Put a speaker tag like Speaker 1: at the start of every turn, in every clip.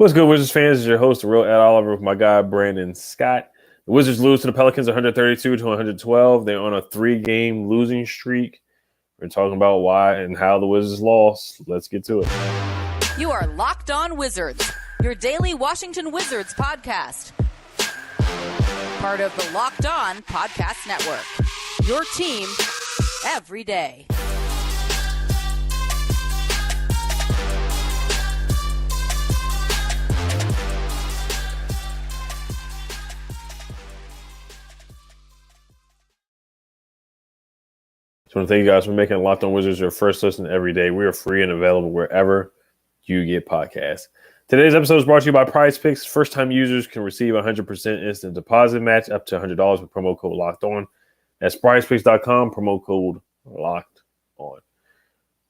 Speaker 1: What's good, Wizards fans? This is your host, the real Ed Oliver, with my guy Brandon Scott. The Wizards lose to the Pelicans 132 to 112. They're on a 3-game losing streak. We're talking about why and how the Wizards lost. Let's get to it.
Speaker 2: You are Locked On Wizards, your daily Washington Wizards podcast. Part of the Locked On Podcast Network, your team every day.
Speaker 1: So I want to thank you guys for making Locked On Wizards your first listen every day. We are free and available wherever you get podcasts. Today's episode is brought to you by PrizePicks. First-time users can receive a 100% instant deposit match up to $100 with promo code Locked On. That's PrizePicks.com, promo code Locked On.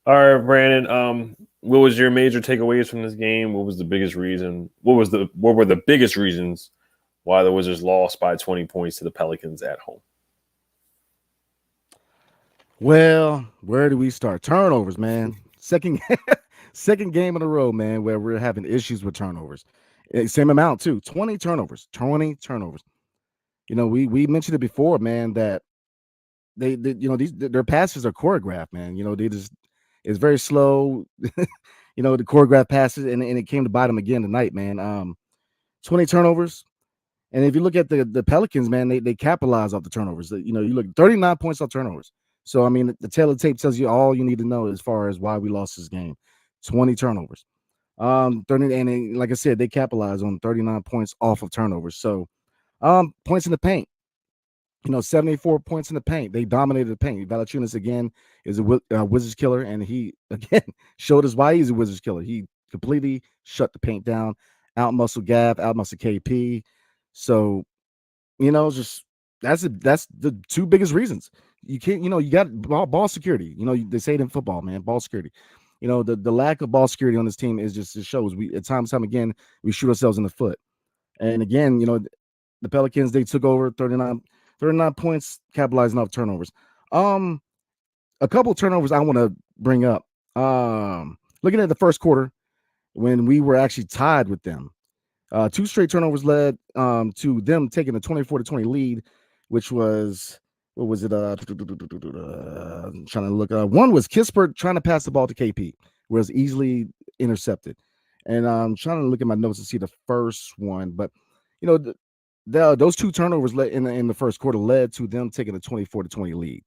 Speaker 1: All right, Brandon. What was your major takeaways from this game? What was the biggest reason? What were the biggest reasons why the Wizards lost by 20 points to the Pelicans at home?
Speaker 3: Well, where do we start? Turnovers, man. Second game in a row, man, where we're having issues with turnovers. Same amount too. 20 turnovers. You know, we mentioned it before, man, that they their passes are choreographed, man. You know, it's very slow. The choreographed passes, and it came to bite them again tonight, man. 20 turnovers. And if you look at the Pelicans, man, they capitalize off the turnovers. You look 39 points off turnovers. So, I mean, the tail of the tape tells you all you need to know as far as why we lost this game. 20 turnovers. 30, and like I said, they capitalized on 39 points off of turnovers. So, points in the paint. 74 points in the paint. They dominated the paint. Valanciunas, again, is a Wizards killer, and he, again, showed us why he's a Wizards killer. He completely shut the paint down, out-muscle Gav, out-muscle KP. So, just that's the two biggest reasons. You can't, you got ball security. They say it in football, man, ball security. The lack of ball security on this team is just, it shows. We at time again, we shoot ourselves in the foot. And again, the Pelicans, they took over 39 points, capitalizing off turnovers. A couple of turnovers I want to bring up. Looking at the first quarter, when we were actually tied with them, 2 straight turnovers led to them taking a 24-20 lead, which was, what was it? I'm trying to look. One was Kispert trying to pass the ball to KP, where it was easily intercepted. And I'm trying to look at my notes to see the first one. But, those 2 turnovers in the first quarter led to them taking a 24-20 lead.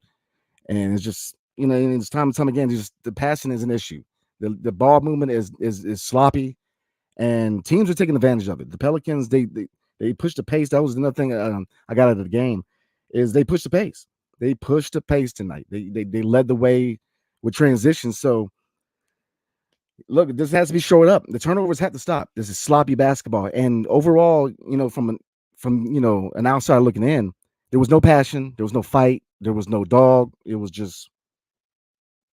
Speaker 3: And it's just, it's time and time again, just the passing is an issue. The ball movement is sloppy, and teams are taking advantage of it. The Pelicans, they pushed the pace. That was another thing I got out of the game. Is they pushed the pace. They pushed the pace tonight. They led the way with transition. So, look, this has to be shored up. The turnovers have to stop. This is sloppy basketball. And overall, from an outsider looking in, there was no passion. There was no fight. There was no dog. It was just,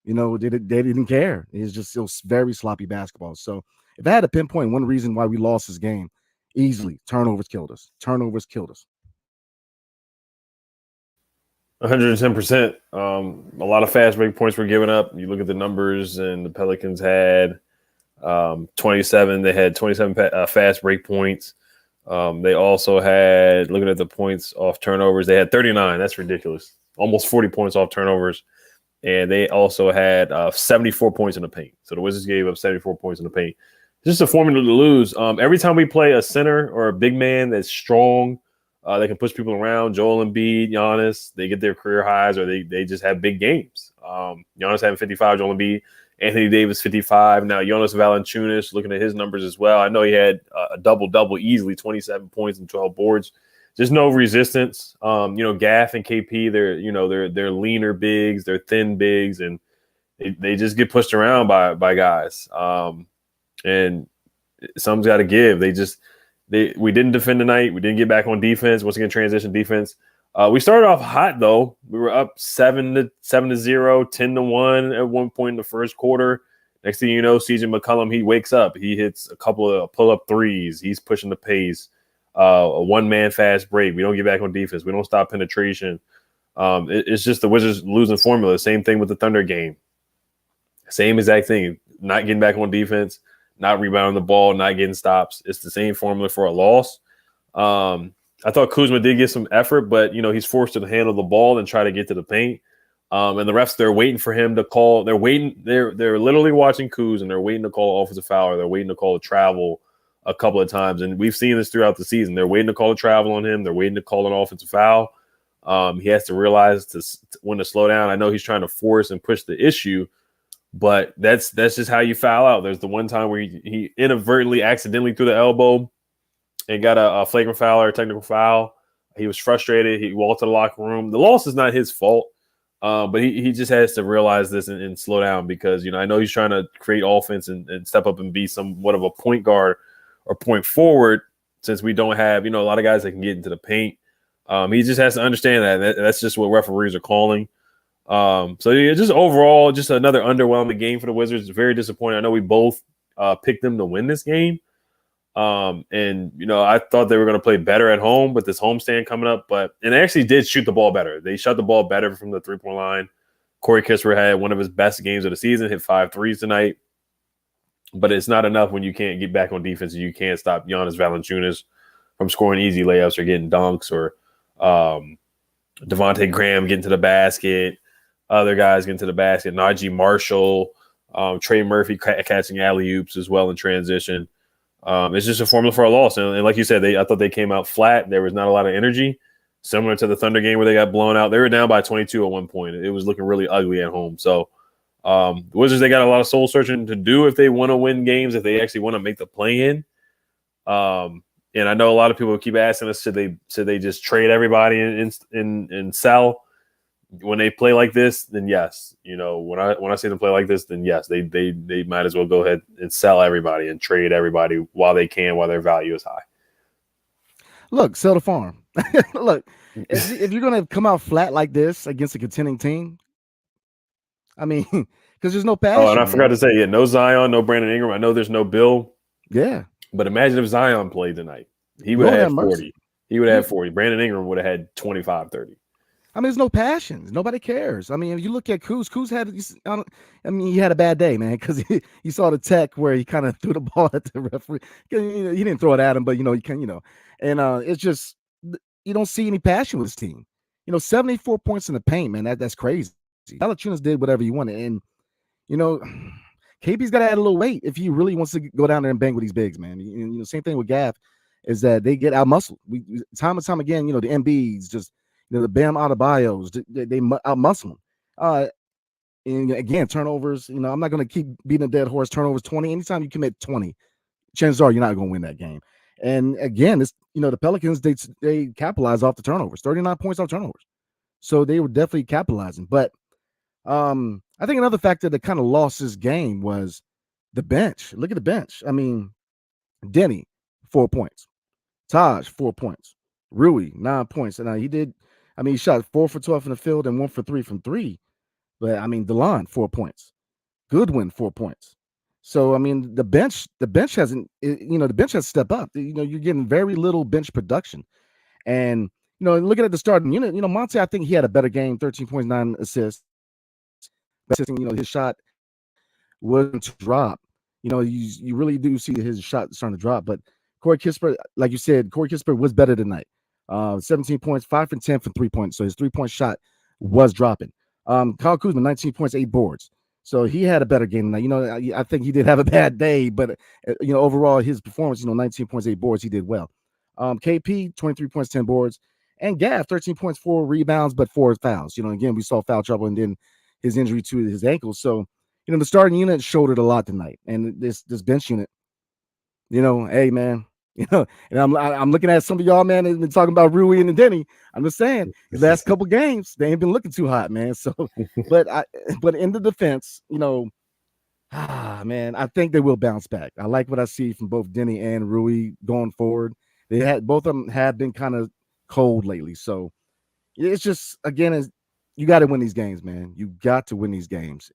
Speaker 3: they didn't care. It was very sloppy basketball. So, if I had to pinpoint one reason why we lost this game, easily, turnovers killed us.
Speaker 1: 110%. A lot of fast break points were given up. You look at the numbers, and the Pelicans had 27. They had 27 fast break points. They also had, looking at the points off turnovers, they had 39. That's ridiculous. Almost 40 points off turnovers. And they also had 74 points in the paint. So the Wizards gave up 74 points in the paint. It's just a formula to lose. Every time we play a center or a big man that's strong, they can push people around. Joel Embiid, Giannis, they get their career highs, or they just have big games. Giannis having 55, Joel Embiid, Anthony Davis 55. Now Jonas Valanciunas, looking at his numbers as well. I know he had a double-double easily, 27 points and 12 boards. Just no resistance. Gaff and KP, they're leaner bigs, they're thin bigs, and they just get pushed around by guys. And something's got to give. We didn't defend tonight. We didn't get back on defense. Once again, transition defense. We started off hot though. We were up 7-0, 10-1 at one point in the first quarter. Next thing you know, CJ McCollum, he wakes up. He hits a couple of pull-up threes. He's pushing the pace. A one-man fast break. We don't get back on defense. We don't stop penetration. It's just the Wizards losing formula. Same thing with the Thunder game. Same exact thing. Not getting back on defense. not rebounding the ball, not getting stops. It's the same formula for a loss. I thought Kuzma did get some effort, but he's forced to handle the ball and try to get to the paint. And the refs, they're waiting for him to call. They're waiting. They're literally watching Kuz, and they're waiting to call an offensive foul, or they're waiting to call a travel a couple of times. And we've seen this throughout the season. They're waiting to call a travel on him. They're waiting to call an offensive foul. He has to realize when to slow down. I know he's trying to force and push the issue, but that's just how you foul out. There's the one time where he inadvertently, accidentally threw the elbow and got a flagrant foul or a technical foul. He was frustrated. He walked to the locker room. The loss is not his fault. But he just has to realize this and slow down because, I know he's trying to create offense and step up and be somewhat of a point guard or point forward since we don't have, a lot of guys that can get into the paint. He just has to understand that. That's just what referees are calling. So yeah, just overall, just another underwhelming game for the Wizards. Very disappointing. I know we both picked them to win this game. And I thought they were going to play better at home, but this homestand coming up, and they actually did shoot the ball better. They shot the ball better from the 3-point line. Corey Kispert had one of his best games of the season, hit 5 threes tonight, but it's not enough when you can't get back on defense and you can't stop Giannis Valanciunas from scoring easy layups or getting dunks or Devontae Graham getting to the basket, other guys getting to the basket, Najee Marshall, Trey Murphy catching alley-oops as well in transition. It's just a formula for a loss. And like you said, I thought they came out flat. There was not a lot of energy, similar to the Thunder game where they got blown out. They were down by 22 at one point. It was looking really ugly at home. So the Wizards, they got a lot of soul searching to do if they want to win games, if they actually want to make the play-in. And I know a lot of people keep asking us, should they just trade everybody and sell? When they play like this, then yes. When I see them play like this, then yes, they might as well go ahead and sell everybody and trade everybody while they can, while their value is high.
Speaker 3: Look, sell the farm. Look, if you're going to come out flat like this against a contending team, I mean, because there's no passion.
Speaker 1: Oh, and I forgot to say, no Zion, no Brandon Ingram. I know there's no Bill.
Speaker 3: Yeah.
Speaker 1: But imagine if Zion played tonight. He would have had 40. He would have had 40. Brandon Ingram would have had 25, 30.
Speaker 3: I mean, there's no passion. Nobody cares. I mean, if you look at Kuz had, he had a bad day, man, because he saw the tech where he kind of threw the ball at the referee. He didn't throw it at him, but he can, and it's just you don't see any passion with this team. 74 points in the paint, man. That's crazy. Valanciunas did whatever he wanted, and KP's got to add a little weight if he really wants to go down there and bang with these bigs, man. Same thing with Gav is that they get out muscled. We time and time again, the MBs just. The Bam Adebayos, they out-muscle them. And again, turnovers, I'm not going to keep beating a dead horse. Turnovers 20. Anytime you commit 20, chances are you're not going to win that game. And again, the Pelicans, they capitalize off the turnovers, 39 points off turnovers. So they were definitely capitalizing. But I think another factor that kind of lost this game was the bench. Look at the bench. I mean, Denny, 4 points. Taj, 4 points. Rui, 9 points. And he shot 4 for 12 in the field and 1 for 3 from 3. But DeLon, 4 points. Goodwin, 4 points. So the bench hasn't, the bench has stepped up. You're getting very little bench production. And looking at the starting unit, Monte, I think he had a better game, 13 points, 9 assists. His shot wasn't to drop. You really do see his shot starting to drop. But Corey Kispert, like you said, Corey Kispert was better tonight. 17 points, 5 for 10 from 3 points. So his 3-point shot was dropping. Kyle Kuzma, 19 points, 8 boards. So he had a better game tonight. I think he did have a bad day, but overall his performance, 19 points, 8 boards, he did well. KP, 23 points, 10 boards, and Gav, 13 points, 4 rebounds, but 4 fouls. Again, we saw foul trouble and then his injury to his ankle. So, the starting unit showed it a lot tonight, and this bench unit, hey man. And I'm looking at some of y'all, man, and been talking about Rui and Denny. I'm just saying, the last couple games, they ain't been looking too hot, man. So, but in the defense, man, I think they will bounce back. I like what I see from both Denny and Rui going forward. Both of them have been kind of cold lately. So it's just, again, you got to win these games, man. You got to win these games.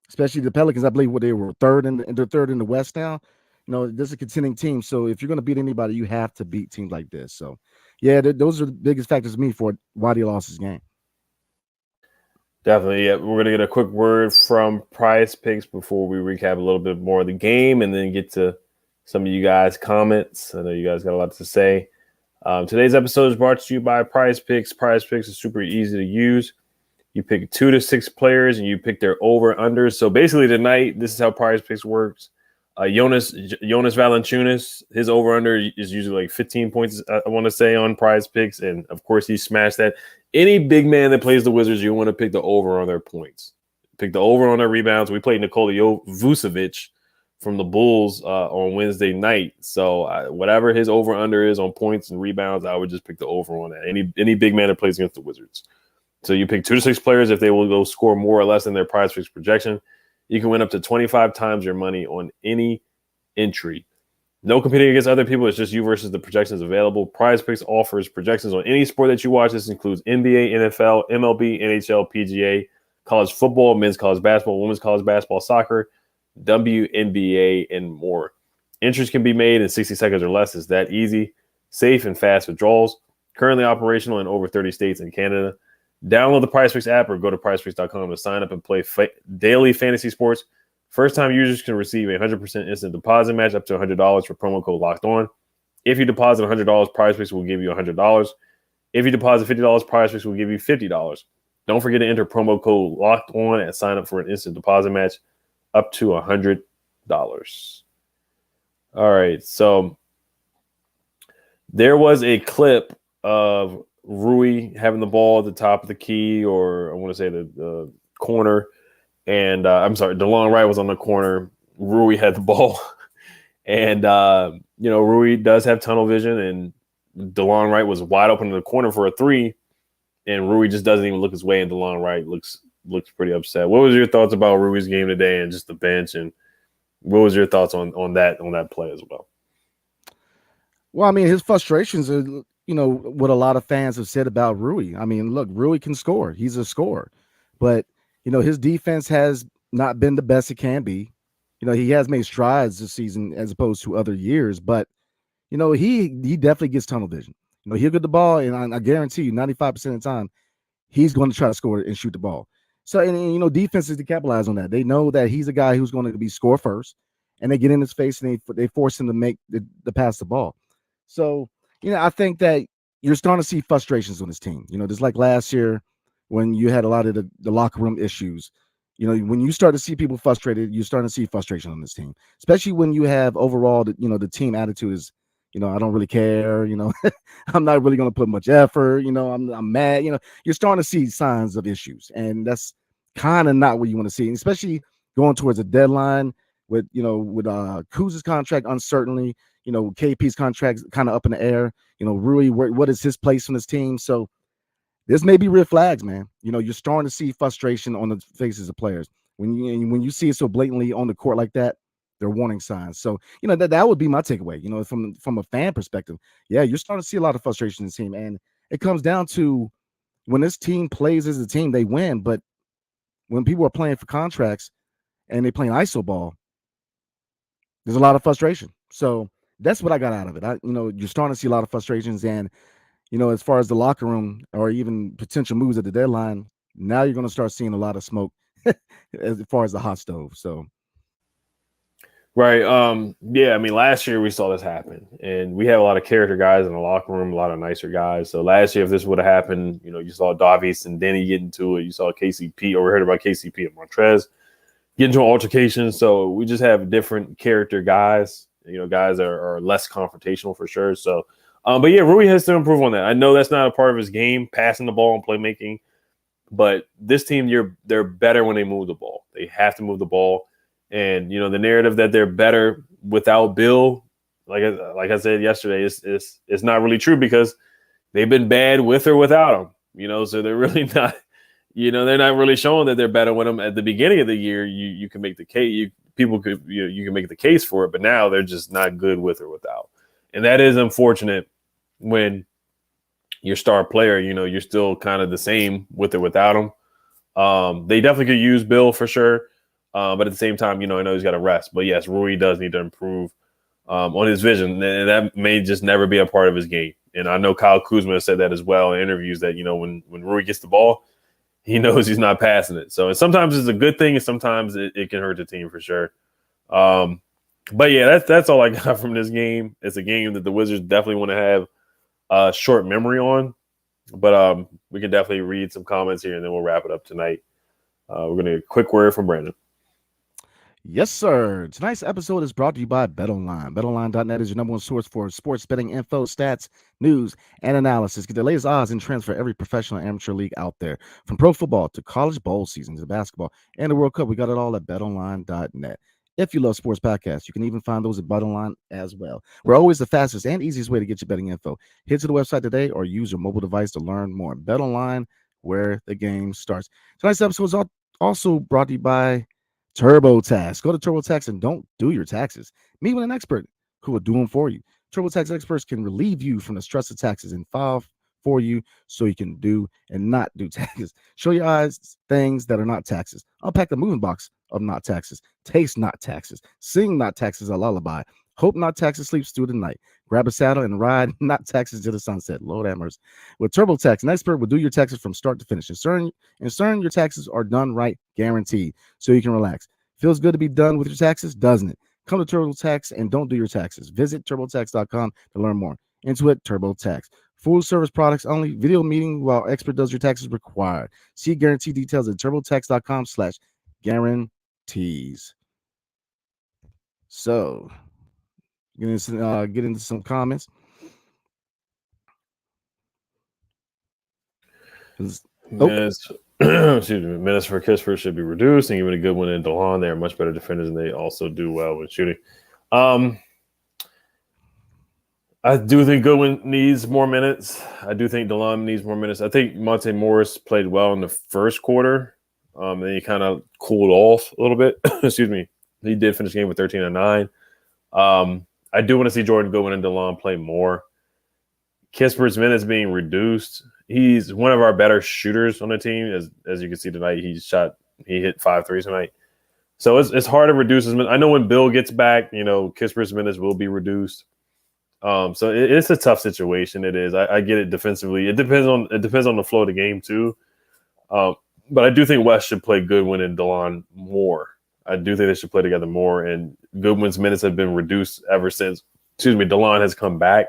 Speaker 3: Especially the Pelicans. I believe they were third in the West now. This is a contending team. So if you're going to beat anybody, you have to beat teams like this. So, yeah, those are the biggest factors to me for why they lost this game.
Speaker 1: Definitely. Yeah. We're going to get a quick word from PrizePicks before we recap a little bit more of the game and then get to some of you guys' comments. I know you guys got a lot to say. Today's episode is brought to you by PrizePicks. PrizePicks is super easy to use. You pick 2 to 6 players and you pick their over-unders. So basically tonight, this is how PrizePicks works. Jonas Valanciunas, his over-under is usually like 15 points, I want to say, on PrizePicks. And, of course, he smashed that. Any big man that plays the Wizards, you want to pick the over on their points. Pick the over on their rebounds. We played Nikola Vucevic from the Bulls on Wednesday night. So whatever his over-under is on points and rebounds, I would just pick the over on that. Any big man that plays against the Wizards. So you pick 2 to 6 players. If they will go score more or less than their PrizePicks projection, you can win up to 25 times your money on any entry. No competing against other people. It's just you versus the projections available. PrizePicks offers projections on any sport that you watch. This includes NBA, NFL, MLB, NHL, PGA, college football, men's college basketball, women's college basketball, soccer, WNBA, and more. Entries can be made in 60 seconds or less. It's that easy, safe, and fast withdrawals. Currently operational in over 30 states and Canada. Download the PrizePicks app or go to PrizePicks.com to sign up and play daily fantasy sports. First-time users can receive a 100% instant deposit match up to $100 for promo code Locked On. If you deposit $100, PrizePicks will give you $100. If you deposit $50, PrizePicks will give you $50. Don't forget to enter promo code Locked On and sign up for an instant deposit match up to $100. All right, so there was a clip of Rui having the ball at the top of the key, or I want to say the corner. And I'm sorry, DeLon Wright was on the corner. Rui had the ball. And, Rui does have tunnel vision. And DeLon Wright was wide open in the corner for a 3. And Rui just doesn't even look his way. And DeLon Wright looks pretty upset. What was your thoughts about Rui's game today and just the bench? And what was your thoughts on that play as well?
Speaker 3: Well, I mean, his frustrations are, what a lot of fans have said about Rui. I mean, look, Rui can score. He's a scorer. But, his defense has not been the best it can be. He has made strides this season as opposed to other years. But, he definitely gets tunnel vision. He'll get the ball, and I guarantee you 95% of the time, he's going to try to score and shoot the ball. So, and defenses to capitalize on that. They know that he's a guy who's going to be score first, and they get in his face and they force him to make the pass the ball. So, I think that you're starting to see frustrations on this team. Just like last year when you had a lot of the locker room issues. When you start to see people frustrated, you're starting to see frustration on this team, especially when you have overall, the team attitude is, I don't really care. I'm not really going to put much effort. I'm mad. You're starting to see signs of issues, and that's kind of not what you want to see, and especially going towards a deadline with Kuz's contract uncertainly. KP's contract kind of up in the air. Rui, what is his place on this team? So this may be red flags, man. You're starting to see frustration on the faces of players. When you see it so blatantly on the court like that, they're warning signs. So, that would be my takeaway, from a fan perspective. Yeah, you're starting to see a lot of frustration in the team. And it comes down to when this team plays as a team, they win. But when people are playing for contracts and they're playing ISO ball, there's a lot of frustration. So that's what I got out of it. You're starting to see a lot of frustrations. And, as far as the locker room or even potential moves at the deadline, now you're going to start seeing a lot of smoke as far as the hot stove. So.
Speaker 1: Right. Yeah, I mean, last year we saw this happen, and we have a lot of character guys in the locker room, a lot of nicer guys. So last year, if this would have happened, you saw Davies and Denny get into it. You saw KCP, or we heard about KCP and Montrez get into an altercation. So we just have different character guys, guys that are less confrontational for sure. So, but yeah, Rui has to improve on that. I know that's not a part of his game, passing the ball and playmaking, but this team, they're better when they move the ball. They have to move the ball. And, the narrative that they're better without Bill, like I said yesterday, it's not really true because they've been bad with or without him, so they're really not, they're not really showing that they're better with him. At the beginning of the year, you can make the case, you can make the case for it, but now they're just not good with or without. And that is unfortunate when your star player, you're still kind of the same with or without him. They definitely could use Bill for sure. But at the same time, I know he's got to rest. But yes, Rui does need to improve on his vision. And that may just never be a part of his game. And I know Kyle Kuzma said that as well in interviews that, when Rui gets the ball, he knows he's not passing it. So sometimes it's a good thing, and sometimes it can hurt the team for sure. But yeah, that's all I got from this game. It's a game that the Wizards definitely want to have a short memory on. But we can definitely read some comments here, and then we'll wrap it up tonight. We're going to get a quick word from Brandon.
Speaker 3: Yes, sir. Tonight's episode is brought to you by BetOnline. BetOnline.net is your number one source for sports betting info, stats, news, and analysis. Get the latest odds and trends for every professional amateur league out there. From pro football to college bowl seasons to basketball and the World Cup, we got it all at BetOnline.net. If you love sports podcasts, you can even find those at BetOnline as well. We're always the fastest and easiest way to get your betting info. Head to the website today or use your mobile device to learn more. BetOnline, where the game starts. Tonight's episode is also brought to you by TurboTax. Go to TurboTax and don't do your taxes. Meet with an expert who will do them for you. TurboTax experts can relieve you from the stress of taxes and file for you so you can do and not do taxes. Show your eyes things that are not taxes. Unpack the moving box of not taxes. Taste not taxes. Sing not taxes a lullaby. Hope not taxes sleeps through the night. Grab a saddle and ride not taxes to the sunset. Lord have mercy. With TurboTax, an expert will do your taxes from start to finish. Ensuring your taxes are done right, guaranteed, so you can relax. Feels good to be done with your taxes, doesn't it? Come to TurboTax and don't do your taxes. Visit TurboTax.com to learn more. Intuit TurboTax. Full service products only. Video meeting while expert does your taxes required. See guarantee details at TurboTax.com/guarantees. So, get into some comments.
Speaker 1: Minutes for Kispert should be reduced, and even a good one in DeLon. They are much better defenders, and they also do well with shooting. I do think Goodwin needs more minutes. I do think DeLon needs more minutes. I think Monte Morris played well in the first quarter. Then he kind of cooled off a little bit. Excuse me. He did finish the game with 13 and 9. I do want to see Jordan Goodwin and DeLon play more. Kispert's minutes being reduced. He's one of our better shooters on the team. As you can see tonight, he hit 5 threes tonight. So it's hard to reduce his minutes. I know when Bill gets back, Kispert's minutes will be reduced. So it's a tough situation. It is. I get it defensively. It depends on the flow of the game too. But I do think West should play Goodwin and DeLon more. I do think they should play together more. And Goodwin's minutes have been reduced ever since. DeLon has come back.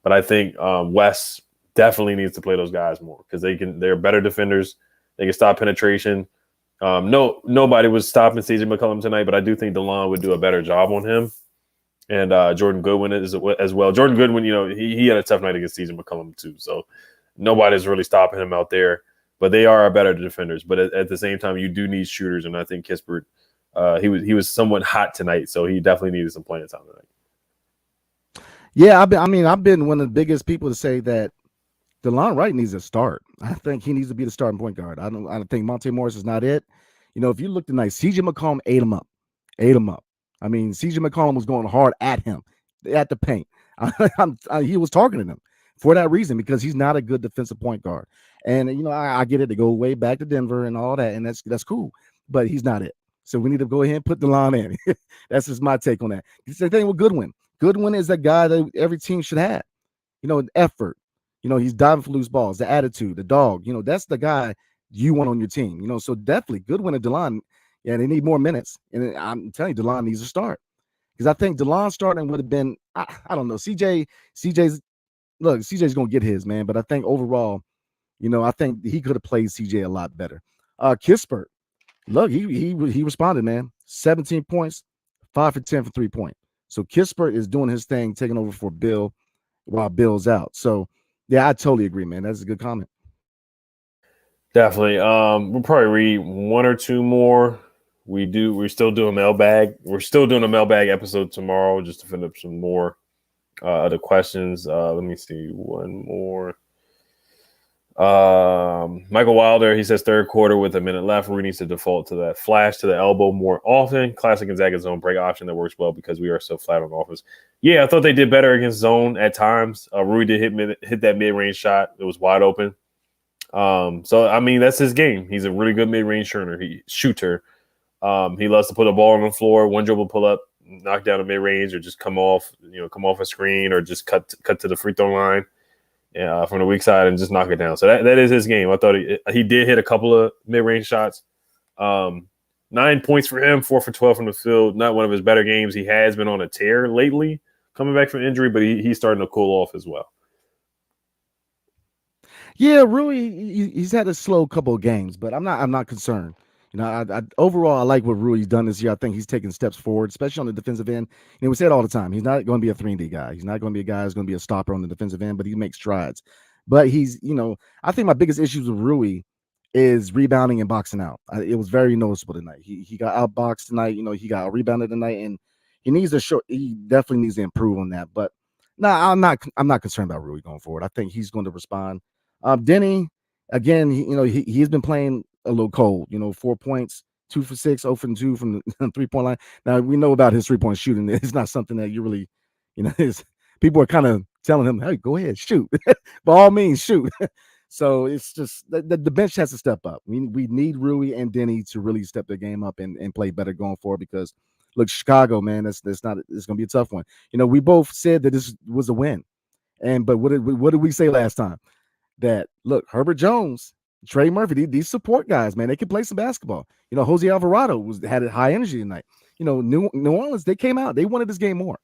Speaker 1: But I think West definitely needs to play those guys more because they're better defenders. They can stop penetration. Nobody was stopping CJ McCollum tonight, but I do think DeLon would do a better job on him. And Jordan Goodwin as well. Jordan Goodwin, he had a tough night against CJ McCollum too. So nobody's really stopping him out there. But they are better defenders. But at the same time, you do need shooters, and I think Kispert, he was somewhat hot tonight, so he definitely needed some playing time tonight.
Speaker 3: Yeah, I've been one of the biggest people to say that DeLon Wright needs to start. I think he needs to be the starting point guard. I don't think Monte Morris is not it. If you look tonight, CJ McCollum ate him up. I mean, CJ McCollum was going hard at him, at the paint. He was targeting him for that reason because he's not a good defensive point guard. And I get it to go way back to Denver and all that, and that's cool. But he's not it. So we need to go ahead and put DeLon in. That's just my take on that. It's the thing with Goodwin. Goodwin is a guy that every team should have. Effort. He's diving for loose balls, the attitude, the dog. That's the guy you want on your team. So definitely Goodwin and DeLon. Yeah, they need more minutes. And I'm telling you, DeLon needs to start. Because I think DeLon starting would have been, I don't know, CJ's going to get his, man. But I think overall, I think he could have played CJ a lot better. Kispert, look, he responded, man. 17 points, 5 for 10 for 3-point. So Kispert is doing his thing, taking over for Bill while Bill's out. So, yeah, I totally agree, man. That's a good comment.
Speaker 1: Definitely. We'll probably read one or two more. We're still doing mailbag. We're still doing a mailbag episode tomorrow just to finish up some more other questions. Let me see one more. Michael Wilder, he says third quarter with a minute left. Rui needs to default to that flash to the elbow more often. Classic Gonzaga zone break option that works well because we are so flat on offense. Yeah, I thought they did better against zone at times. Rui did hit that mid-range shot. It was wide open. So I mean that's his game. He's a really good mid-range shooter. He loves to put a ball on the floor, one dribble pull up, knock down a mid-range, or just come off a screen, or just cut to the free throw line. from the weak side and just knock it down. So that is his game. I thought he did hit a couple of mid-range shots. 9 points for him, 4 for 12 from the field. Not one of his better games. He has been on a tear lately, coming back from injury, but he's starting to cool off as well.
Speaker 3: Yeah, Rui, he's had a slow couple of games, but I'm not concerned. Overall, I like what Rui's done this year. I think he's taking steps forward, especially on the defensive end. We say it all the time. He's not going to be a 3-and-D guy. He's not going to be a guy who's going to be a stopper on the defensive end, but he makes strides. But I think my biggest issues with Rui is rebounding and boxing out. It was very noticeable tonight. He got outboxed tonight. He got rebounded tonight, and he definitely needs to improve on that. But no, I'm not concerned about Rui going forward. I think he's going to respond. Denny, again, he's been playing a little cold. 4 points, 2 for 6, 0 for 2 from the 3-point line. Now we know about his 3-point shooting. It's not something that you really, people are kind of telling him, "Hey, go ahead, shoot." By all means, shoot. So it's just the bench has to step up. We need Rui and Denny to really step their game up and play better going forward. Because look, Chicago, man, it's going to be a tough one. We both said that this was a win, but what did we say last time? That look, Herbert Jones, Trey Murphy, these support guys, man, they can play some basketball. Jose Alvarado had a high energy tonight. New Orleans, they came out, they wanted this game more.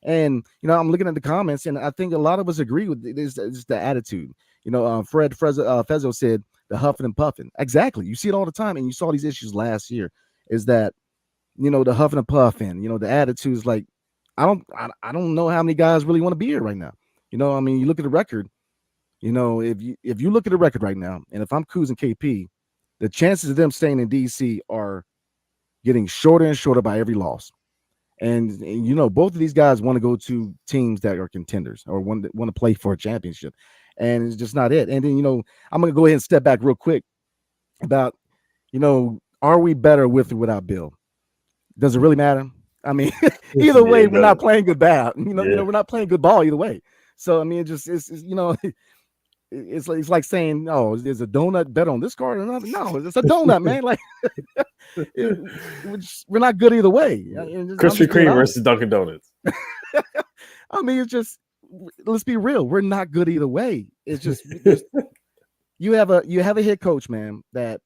Speaker 3: And I'm looking at the comments, and I think a lot of us agree with this the attitude. Fred Fezzo said the huffing and puffing. Exactly, you see it all the time, and you saw these issues last year. Is that the huffing and puffing? The attitude is like, I don't know how many guys really want to be here right now. You look at the record. If you look at the record right now, and if I'm Kuz and KP, the chances of them staying in DC are getting shorter and shorter by every loss. And both of these guys want to go to teams that are contenders or want to play for a championship, and it's just not it. And then I'm going to go ahead and step back real quick about are we better with or without Bill? Does it really matter? I mean, either way, we're not playing good ball. We're not playing good ball either way. So I mean, it's like saying, "Oh, there's a donut better on this card or another." No, it's a donut, man. Like we're not good either way.
Speaker 1: Krispy Kreme versus Dunkin' Donuts.
Speaker 3: I mean, it's just, let's be real. We're not good either way. It's just you have a head coach, man, that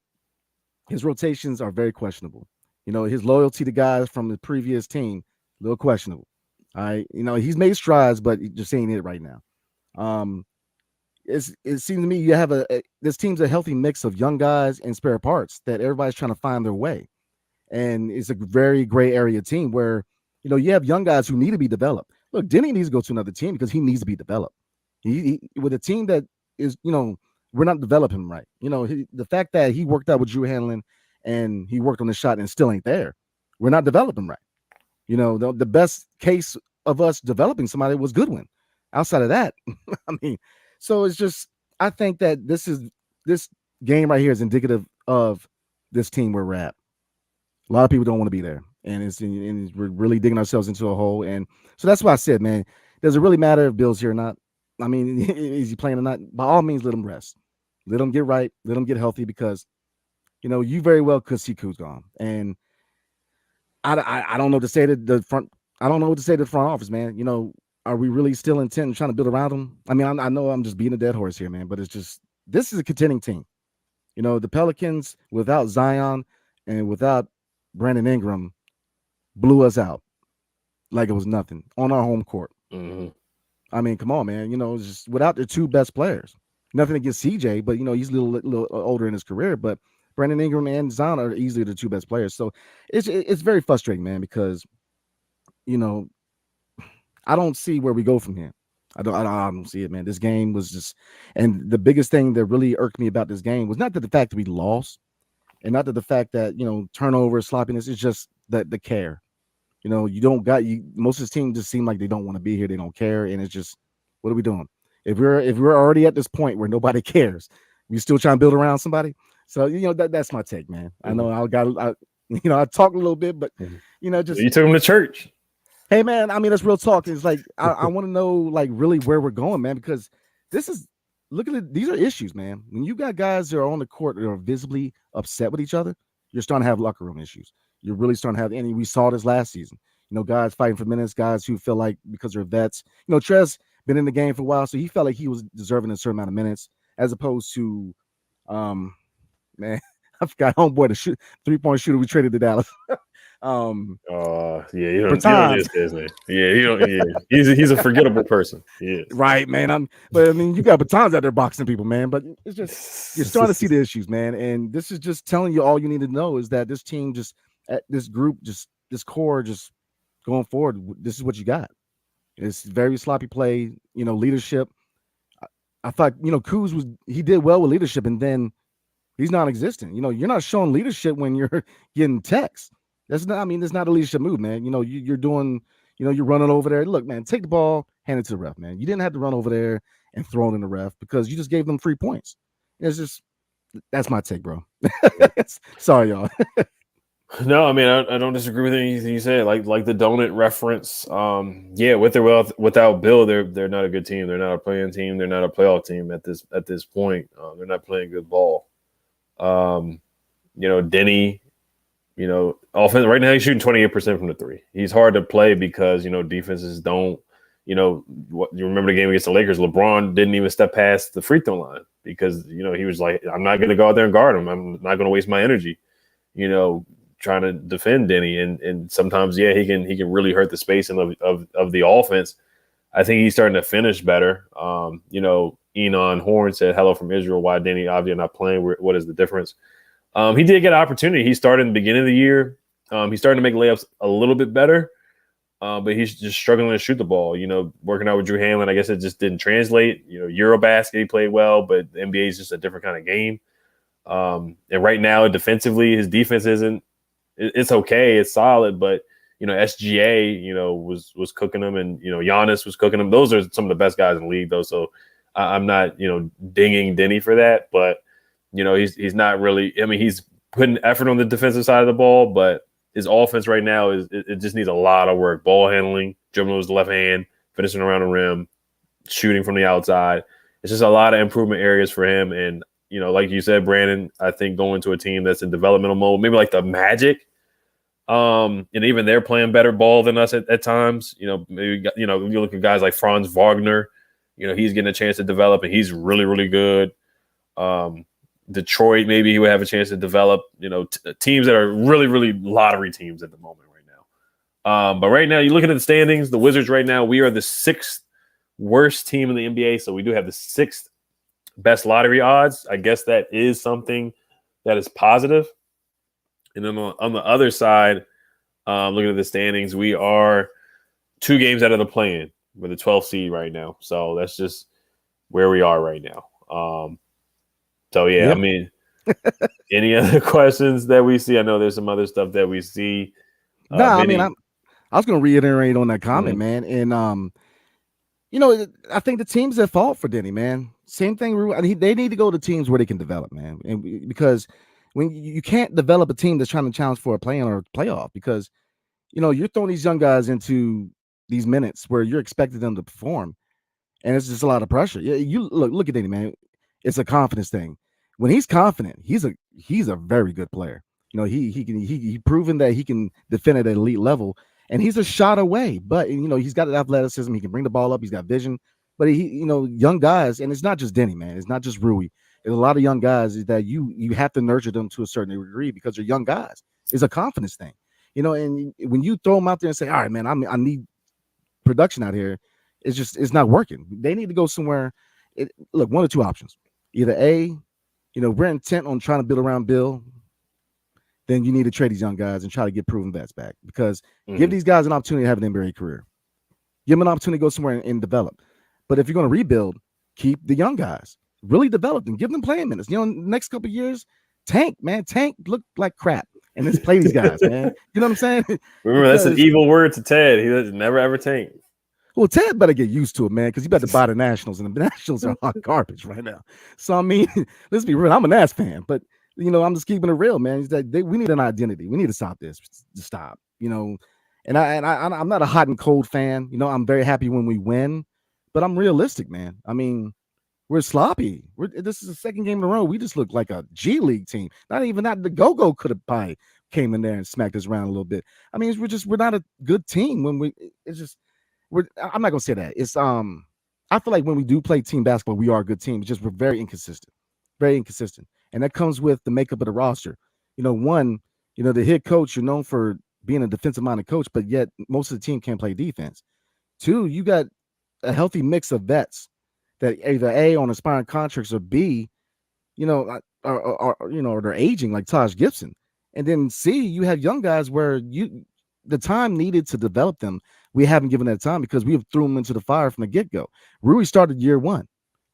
Speaker 3: his rotations are very questionable. His loyalty to guys from the previous team, a little questionable. All right, he's made strides, but just ain't it right now. It seems to me you have this team's a healthy mix of young guys and spare parts that everybody's trying to find their way, and it's a very gray area team where you have young guys who need to be developed. Look, Denny needs to go to another team because he needs to be developed. He with a team that is we're not developing him right. The fact that he worked out with Drew Hanlon and he worked on the shot and still ain't there, we're not developing him right. The best case of us developing somebody was Goodwin. Outside of that, I mean. So it's just, I think that this game right here is indicative of this team where we're at. A lot of people don't want to be there, and we're really digging ourselves into a hole. And so that's why I said, man, does it really matter if Bill's here or not? I mean, is he playing or not? By all means, let him rest, let him get right, let him get healthy, because you very well could see Kuz gone. And I don't know what to say to the front. I don't know what to say to the front office, man. Are we really still intent on trying to build around them? I mean, I know I'm just beating a dead horse here, man, but it's just, this is a contending team. The Pelicans without Zion and without Brandon Ingram blew us out like it was nothing on our home court.
Speaker 1: Mm-hmm.
Speaker 3: I mean, come on, man. It's just without the two best players. Nothing against CJ, but he's a little older in his career. But Brandon Ingram and Zion are easily the two best players. So it's very frustrating, man, because I don't see where we go from here. I don't see it, man. This game was just, and the biggest thing that really irked me about this game was not that the fact that we lost, and not that the fact that turnover, sloppiness. It's just that the care. Most of this team just seem like they don't want to be here. They don't care, and it's just, what are we doing? If we're already at this point where nobody cares, we still trying to build around somebody. So that's my take, man. Mm-hmm. I know I talked a little bit, but just
Speaker 1: you took him to church.
Speaker 3: Hey, man, I mean, that's real talk. It's like, I want to know, like, really where we're going, man, because look at it. These are issues, man. When you got guys that are on the court that are visibly upset with each other, you're starting to have locker room issues. You're really starting to have, and we saw this last season, guys fighting for minutes, guys who feel like because they're vets, Trez been in the game for a while, so he felt like he was deserving a certain amount of minutes, as opposed to, man, I forgot homeboy, the 3-point shooter we traded to Dallas.
Speaker 1: Yeah, you don't
Speaker 3: Bertans.
Speaker 1: need to say his name. Yeah, you don't. Yeah, he's a forgettable person. Yeah,
Speaker 3: Right, man. But I mean, you got Bertans out there boxing people, man. But it's just you're starting to see the issues, man. And this is just telling you all you need to know is that this team, this group, this core, just going forward, this is what you got. It's very sloppy play, leadership. I thought, Kuz he did well with leadership, and then he's non-existent. You're not showing leadership when you're getting texts. That's not a leadership move, man. You're doing, you're running over there. Look, man, take the ball, hand it to the ref, man. You didn't have to run over there and throw it in the ref because you just gave them 3 points. That's my take, bro. Sorry, y'all.
Speaker 1: No, I mean I don't disagree with anything you said. Like the donut reference. Yeah, with or without Bill, they're not a good team. They're not a playing team. They're not a playoff team at this point. They're not playing good ball. Denny, offense right now he's shooting 28% from the three. He's hard to play because defenses don't. You remember the game against the Lakers? LeBron didn't even step past the free throw line because he was like, I'm not going to go out there and guard him. I'm not going to waste my energy. Trying to defend Denny, and sometimes he can really hurt the spacing of the offense. I think he's starting to finish better. Enon Horn said hello from Israel. Why Denny obviously not playing? What is the difference? He did get an opportunity. He started in the beginning of the year. He's starting to make layups a little bit better, but he's just struggling to shoot the ball. Working out with Drew Hanlon, I guess it just didn't translate. Eurobasket he played well, but the NBA is just a different kind of game. And right now, defensively, his defense isn't. It's okay. It's solid, but SGA, was cooking them, and Giannis was cooking them. Those are some of the best guys in the league, though. So I'm not dinging Denny for that, but he's not really. I mean, he's putting effort on the defensive side of the ball, but his offense right now it just needs a lot of work. Ball handling, dribbling with the left hand, finishing around the rim, shooting from the outside. It's just a lot of improvement areas for him, and like you said, Brandon, I think going to a team that's in developmental mode, maybe like the Magic, and even they're playing better ball than us at times. Maybe you look at guys like Franz Wagner, he's getting a chance to develop, and he's really, really good. Detroit, maybe he would have a chance to develop. Teams that are really, really lottery teams at the moment right now. But right now, you looking at the standings, the Wizards right now, we are the 6th worst team in the NBA, so we do have the 6th best lottery odds. I guess that is something that is positive. And then on the other side, looking at the standings, we are 2 games out of the play-in. We're the 12th seed right now. So that's just where we are right now. I mean, any other questions that we see? I know there's some other stuff that we see.
Speaker 3: I was going to reiterate on that comment, man. And, I think the teams at fault for Denny, man. Same thing. They need to go to teams where they can develop, man. And because when you can't develop a team that's trying to challenge for a play-in or a playoff, because you're throwing these young guys into these minutes where you're expecting them to perform, and it's just a lot of pressure. Yeah, you look at Denny, man. It's a confidence thing. When he's confident, he's a very good player. He proven that he can defend at an elite level, and he's a shot away. But he's got athleticism. He can bring the ball up. He's got vision. But young guys, and it's not just Denny, man. It's not just Rui. There's a lot of young guys that you have to nurture them to a certain degree because they're young guys. It's a confidence thing, And when you throw them out there and say, "All right, man, I need production out here," it's not working. They need to go somewhere. Look, 1 or 2 options. Either A, we're intent on trying to build around Bill. Then you need to trade these young guys and try to get proven vets back because give these guys an opportunity to have an NBA career. Give them an opportunity to go somewhere and develop. But if you're going to rebuild, keep the young guys, really develop them, give them playing minutes. Next couple of years, Tank look like crap. And let's play these guys, man. You know what I'm saying?
Speaker 1: Remember, that's an evil word to Ted. He doesn't never ever tank.
Speaker 3: Well, Ted better get used to it, man, because he better buy the Nationals, and the Nationals are hot garbage right now. So, I mean, let's be real. I'm a Nats fan, but, I'm just keeping it real, man. It's that we need an identity. We need to stop this. Stop, And I'm not a hot and cold fan. I'm very happy when we win, but I'm realistic, man. I mean, we're sloppy. This is the 2nd game in a row. We just look like a G League team. Not even that. The Go-Go could have probably came in there and smacked us around a little bit. I mean, we're not a good team when I'm not gonna say that. It's I feel like when we do play team basketball, we are a good team. It's just we're very inconsistent, and that comes with the makeup of the roster. One, the head coach, you're known for being a defensive-minded coach, but yet most of the team can't play defense. Two, you got a healthy mix of vets that either A on aspiring contracts or B, or they're aging like Taj Gibson. And then C, you have young guys where the time needed to develop them, we haven't given that time because we have threw them into the fire from the get-go. Rui started year one.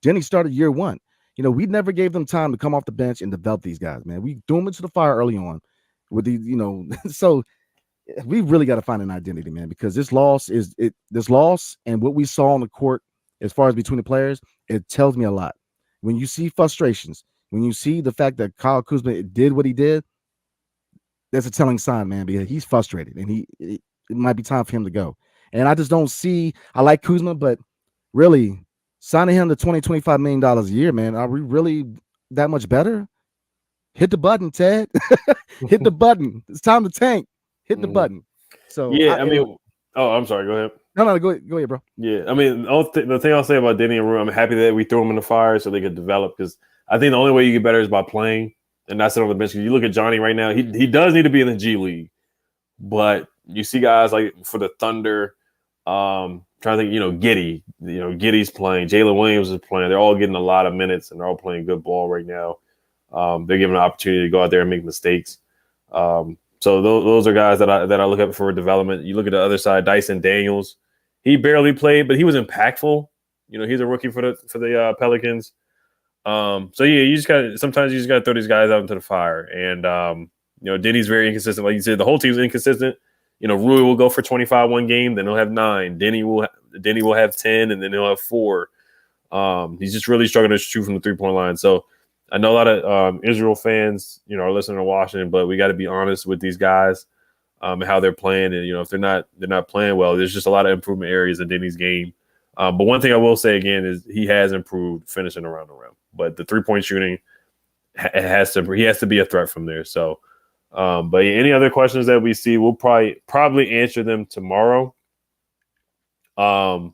Speaker 3: Jenny started year one. We never gave them time to come off the bench and develop these guys, man. We threw them into the fire early on with so we really got to find an identity, man, because this loss and what we saw on the court as far as between the players, it tells me a lot. When you see frustrations, when you see the fact that Kyle Kuzma did what he did, that's a telling sign, man, because he's frustrated and it might be time for him to go. And I just don't see, I like Kuzma, but really signing him to $20-25 million a year, man, are we really that much better? Hit the button, Ted. Hit the button. It's time to tank. Hit the button. So
Speaker 1: yeah, I'm sorry. Go ahead.
Speaker 3: No, go ahead, bro.
Speaker 1: Yeah, I mean, the thing I'll say about Denny and Rui, I'm happy that we threw them in the fire so they could develop, because I think the only way you get better is by playing and not sit on the bench. You look at Johnny right now; he does need to be in the G League, but you see guys like for the Thunder, trying to think, Giddey, Giddey's playing, Jalen Williams is playing. They're all getting a lot of minutes and they're all playing good ball right now. They're given an opportunity to go out there and make mistakes. So those are guys that I look at for development. You look at the other side, Dyson Daniels. He barely played, but he was impactful. He's a rookie for the Pelicans. So yeah, sometimes you just gotta throw these guys out into the fire. And Denny's very inconsistent. Like you said, the whole team's inconsistent. Rui will go for 25 one game, then he'll have 9. Denny will have 10, and then he'll have 4. He's just really struggling to shoot from the 3-point line. So I know a lot of Israel fans, are listening to Washington, but we got to be honest with these guys and how they're playing. And if they're not playing well, there's just a lot of improvement areas in Denny's game. But one thing I will say again is he has improved finishing around the rim, but the 3-point shooting he has to be a threat from there. So, but any other questions that we see, we'll probably answer them tomorrow. Some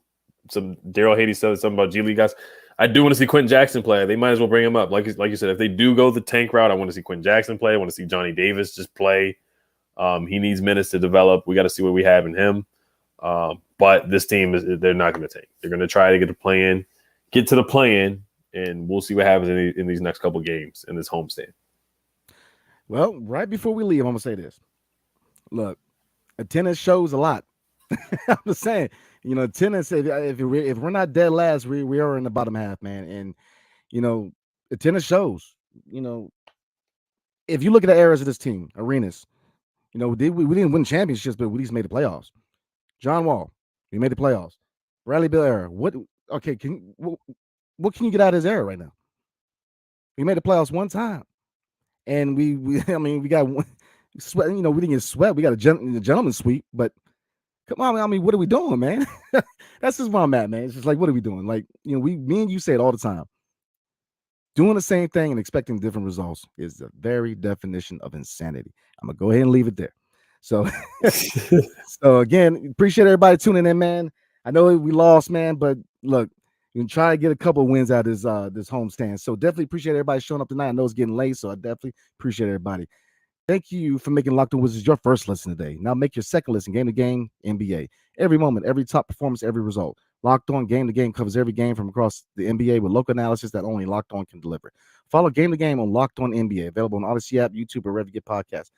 Speaker 1: Daryl Haiti said something about G League guys. I do want to see Quentin Jackson play. They might as well bring him up. Like you said, if they do go the tank route, I want to see Quentin Jackson play. I want to see Johnny Davis just play. He needs minutes to develop. We got to see what we have in him. But this team they're not going to tank. They're going to try to get to the play-in, and we'll see what happens in these next couple games in this homestand.
Speaker 3: Well, right before we leave, I'm going to say this. Look, attendance shows a lot. I'm just saying, attendance, if we're not dead last, we are in the bottom half, man. And, attendance shows, if you look at the eras of this team, arenas, we didn't win championships, but we at least made the playoffs. John Wall, we made the playoffs. Bradley Beal era. What can you get out of his era right now? We made the playoffs one time. And we got one sweat, we didn't get swept. We got a gentleman's sweep, but come on, what are we doing, man? That's just where I'm at, man. It's just like, what are we doing? Like, me and you say it all the time. Doing the same thing and expecting different results is the very definition of insanity. I'm gonna go ahead and leave it there. So, so again, appreciate everybody tuning in, man. I know we lost, man, but look, you can try to get a couple of wins out of this homestand. So definitely appreciate everybody showing up tonight. I know it's getting late, so I definitely appreciate everybody. Thank you for making Locked On Wizards your first listen today. Now make your second listen, Game to Game NBA. Every moment, every top performance, every result. Locked On Game to Game covers every game from across the NBA with local analysis that only Locked On can deliver. Follow Game to Game on Locked On NBA, available on Odyssey app, YouTube, or wherever you get podcasts.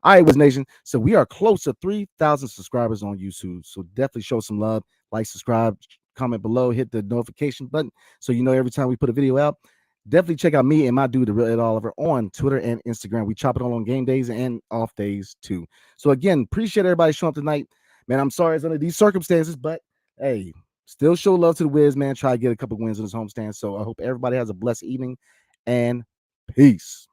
Speaker 3: All right, Wiz Nation. So we are close to 3,000 subscribers on YouTube. So definitely show some love. Like, subscribe, comment below, hit the notification button so you know every time we put a video out. Definitely check out me and my dude, the Real Ed Oliver, on Twitter and Instagram. We chop it all on game days and off days too. So again, appreciate everybody showing up tonight. Man, I'm sorry it's under these circumstances, but hey, still show love to the Wiz, man. Try to get a couple wins in his homestand. So I hope everybody has a blessed evening and peace.